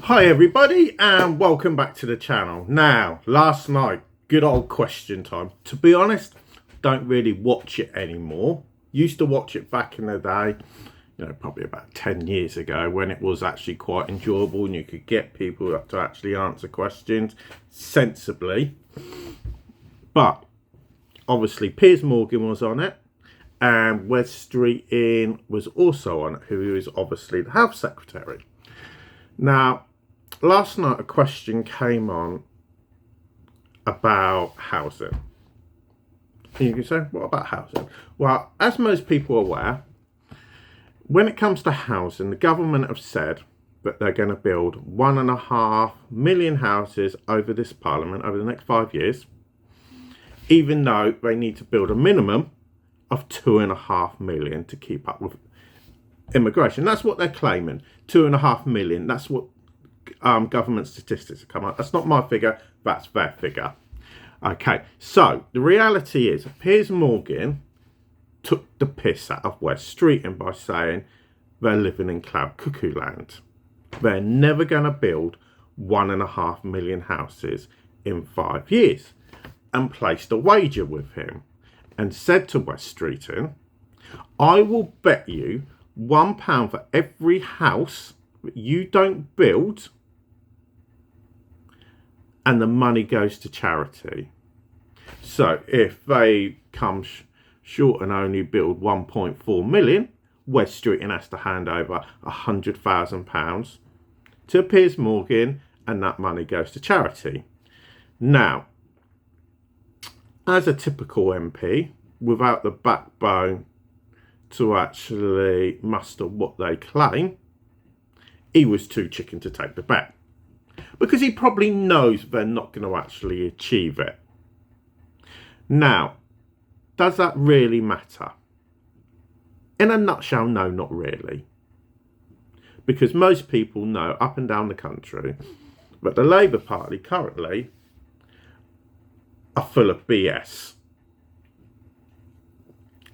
Hi everybody and welcome back to the channel. Now, last night, good old question time. To be honest, don't really watch it anymore. Used to watch it back in the day, probably about 10 years ago, when it was actually quite enjoyable and you could get people to actually answer questions sensibly. But obviously Piers Morgan was on it and Wes Streeting was also on it, who is obviously the health secretary. Now, last night a question came on about housing. And you can say, what about housing? Well, as most people are aware, when it comes to housing, the government have said that they're going to build 1.5 million houses over this parliament over the next 5 years, even though they need to build a minimum of 2.5 million to keep up with immigration. That's what they're claiming, 2.5 million. That's what government statistics have come up. That's not my figure, that's their figure. Okay, so the reality is Piers Morgan took the piss out of Wes Streeting by saying they're living in cloud cuckoo land. They're never going to build 1.5 million houses in 5 years, and placed a wager with him and said to Wes Streeting, I will bet you £1 for every house that you don't build, and the money goes to charity. So if they come short and only build 1.4 million, Wes Streeting has to hand over £100,000 to Piers Morgan, and that money goes to charity. Now, as a typical MP, without the backbone to actually muster what they claim, he was too chicken to take the bet, because he probably knows they're not going to actually achieve it. Now, does that really matter? In a nutshell, no, not really. Because most people know up and down the country that the Labour Party currently are full of BS.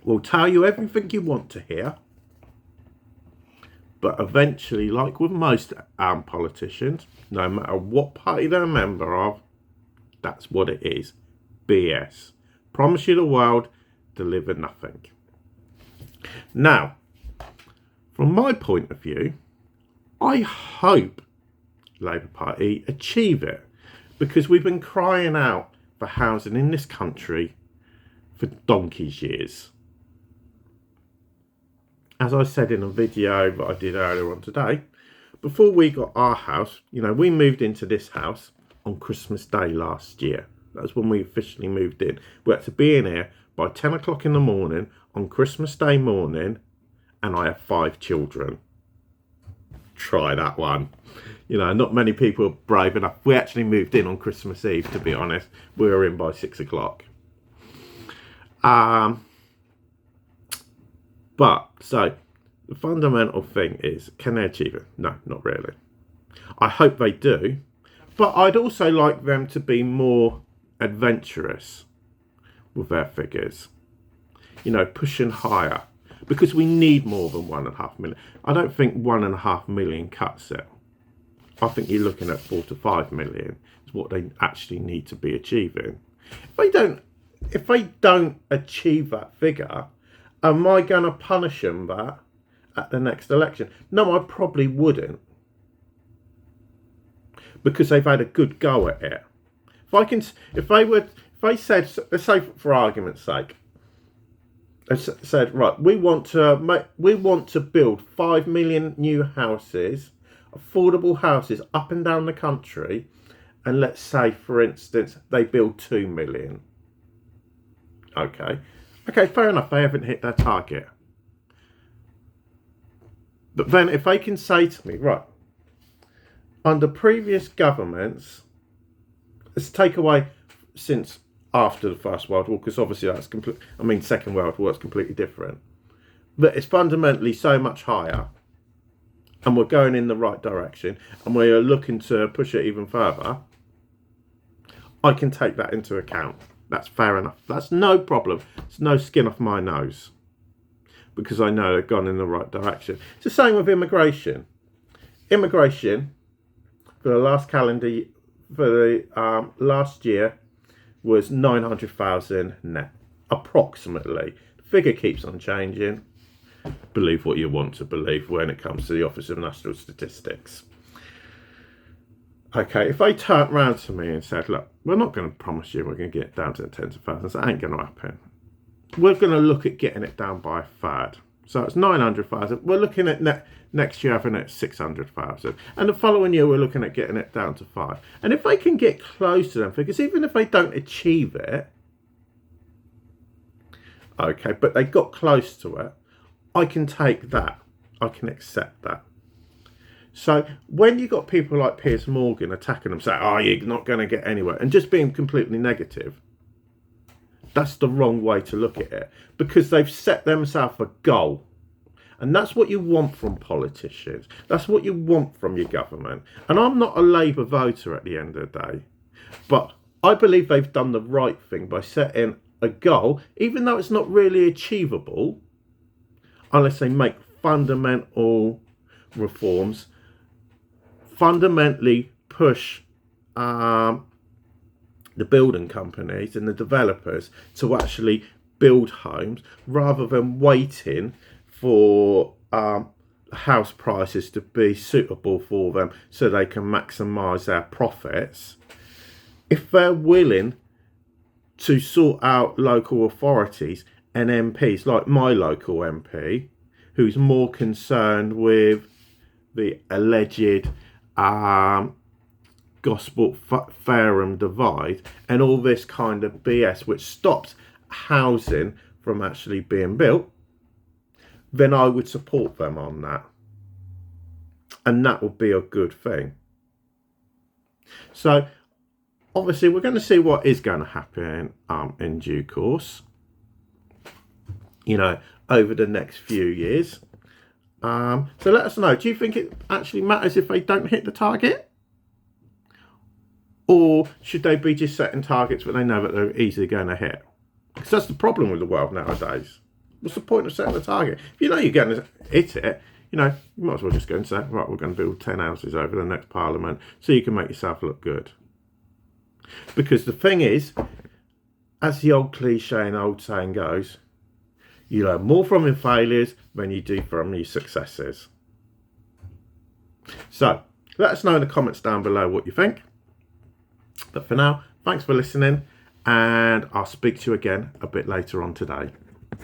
Will tell you everything you want to hear, but eventually, like with most politicians, no matter what party they're a member of, that's what it is. BS. Promise you the world, deliver nothing. Now, from my point of view, I hope Labour Party achieve it, because we've been crying out for housing in this country for donkey's years. As I said in a video that I did earlier on today, before we got our house, we moved into this house on Christmas Day last year. That's when we officially moved in. We had to be in here by 10 o'clock in the morning on Christmas Day morning, and I have 5 children. Try that one. Not many people are brave enough. We actually moved in on Christmas Eve, to be honest. We were in by 6 o'clock. But, so, the fundamental thing is, can they achieve it? No, not really. I hope they do. But I'd also like them to be more adventurous with their figures. Pushing higher. Because we need more than 1.5 million. I don't think 1.5 million cuts it. I think you're looking at 4 to 5 million is what they actually need to be achieving. If they don't achieve that figure, am I going to punish them that at the next election? No, I probably wouldn't, because they've had a good go at it. If they said, let's say for argument's sake, they said, right, we want to build 5 million new houses, affordable houses up and down the country, and let's say, for instance, they build 2 million. Okay, fair enough, they haven't hit their target. But then if they can say to me, right, under previous governments, let's take away since after the First World War, because obviously that's Second World War, it's completely different. But it's fundamentally so much higher, and we're going in the right direction, and we're looking to push it even further. I can take that into account. That's fair enough. That's no problem. It's no skin off my nose, because I know they've gone in the right direction. It's the same with immigration. Immigration, for the last for the last year was 900,000 net, approximately. The figure keeps on changing. Believe what you want to believe when it comes to the Office of National Statistics. Okay, if they turned around to me and said, look, we're not going to promise you we're going to get it down to the tens of thousands, that ain't going to happen. We're going to look at getting it down by a third. So it's 900,000. We're looking at next year having it 600,000. And the following year, we're looking at getting it down to 5. And if they can get close to them figures, even if they don't achieve it, okay, but they got close to it, I can take that. I can accept that. So when you got people like Piers Morgan attacking them, saying, oh, you're not going to get anywhere, and just being completely negative, that's the wrong way to look at it, because they've set themselves a goal. And that's what you want from politicians. That's what you want from your government. And I'm not a Labour voter at the end of the day, but I believe they've done the right thing by setting a goal, even though it's not really achievable, unless they make fundamental reforms, fundamentally push the building companies and the developers to actually build homes, rather than waiting for house prices to be suitable for them so they can maximise their profits. If they're willing to sort out local authorities and MPs, like my local MP, who's more concerned with the alleged gospel Fairham divide and all this kind of BS which stops housing from actually being built, then I would support them on that. And that would be a good thing. So obviously we're going to see what is going to happen in due course, you know, over the next few years. So let us know, do you think it actually matters if they don't hit the target? Or should they be just setting targets that they know that they're easily going to hit? Because that's the problem with the world nowadays. What's the point of setting a target? If you know you're going to hit it, you know, you might as well just go and say, right, we're going to build 10 houses over the next Parliament so you can make yourself look good. Because the thing is, as the old cliche and old saying goes, you learn more from your failures than you do from your successes. So, let us know in the comments down below what you think. But for now, thanks for listening, and I'll speak to you again a bit later on today.